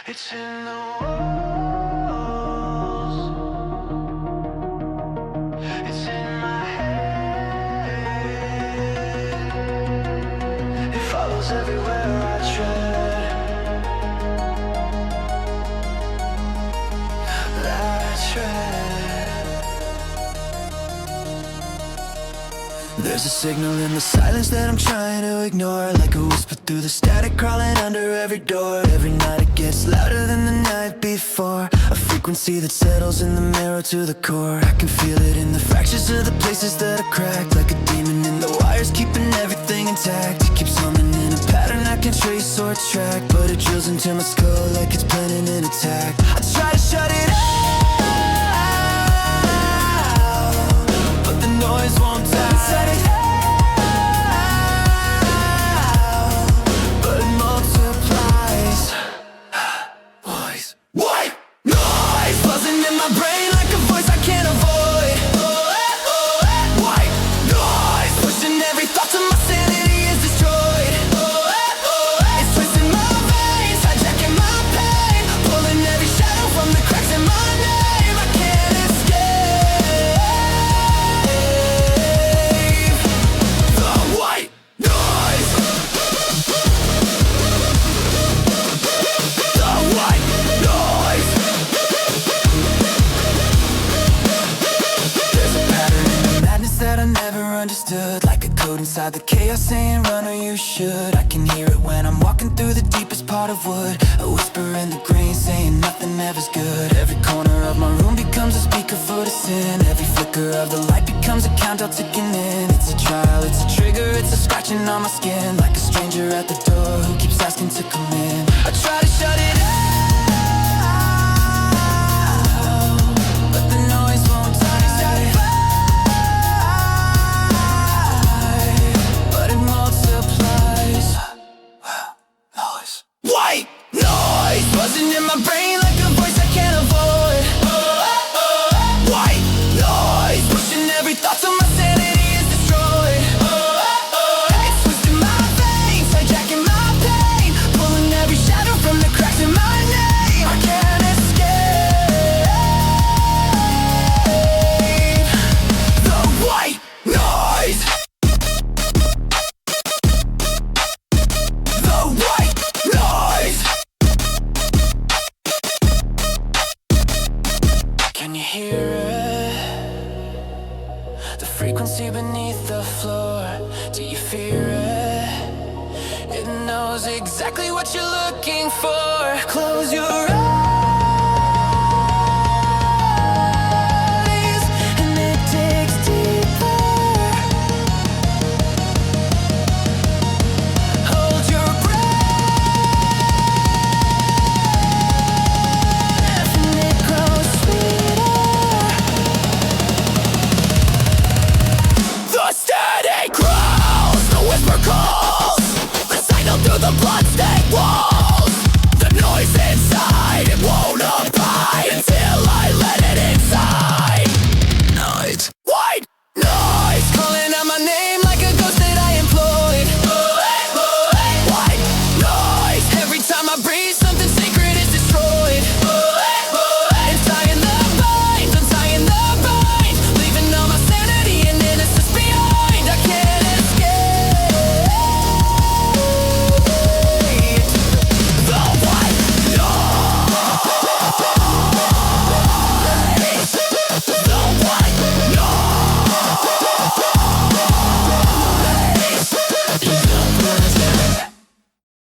It's in the walls. It's in my head. It follows everywhere I tread. I tread. There's a signal in the silence that I'm trying to ignore, like a whisper through the static crawling under every door. Every night it gets louder than the night before, a frequency that settles in the marrow to the core. I can feel it in the fractures of the places that are cracked, like a demon in the wires keeping everything intact. It keeps humming in a pattern I can trace or track, but it drills into my skull like it's planning an attack. I try to shut it out, but the noise won't die. Set it out, but it multiplies. Noise, white noise, buzzing in my brain like a voice I can't avoid. White noise, pushing every thought till my sanity is destroyed. It's twisting my veins, hijacking my pain, pulling every shadow from the cracks in my name. I can't escape the white noise. The white noise. There's a pattern in the madness that I never understood, like a code inside the chaos saying run or you should. I can hear it when I'm walking through the deepest part of wood, a whisper in the grain saying nothing ever's good. Every corner of my room becomes a speaker for the sin. Every flicker of the light becomes a countdown ticking in. It's a trial, it's a trigger, it's a scratching on my skin, like a stranger at the door who keeps asking to come in. I try to shut it out, but the noise won't die. But it multiplies. Noise. White noise, buzzing in my brain like a voice I can't avoid. White noise, pushing every thought till my sanity is destroyed. It's twisting my veins, hijacking my pain, pulling every shadow from the cracks in my name. I can't escape the white noise. The white noise. Can you hear it? The frequency beneath the floor. Do you fear it? It knows exactly what you're looking for. Close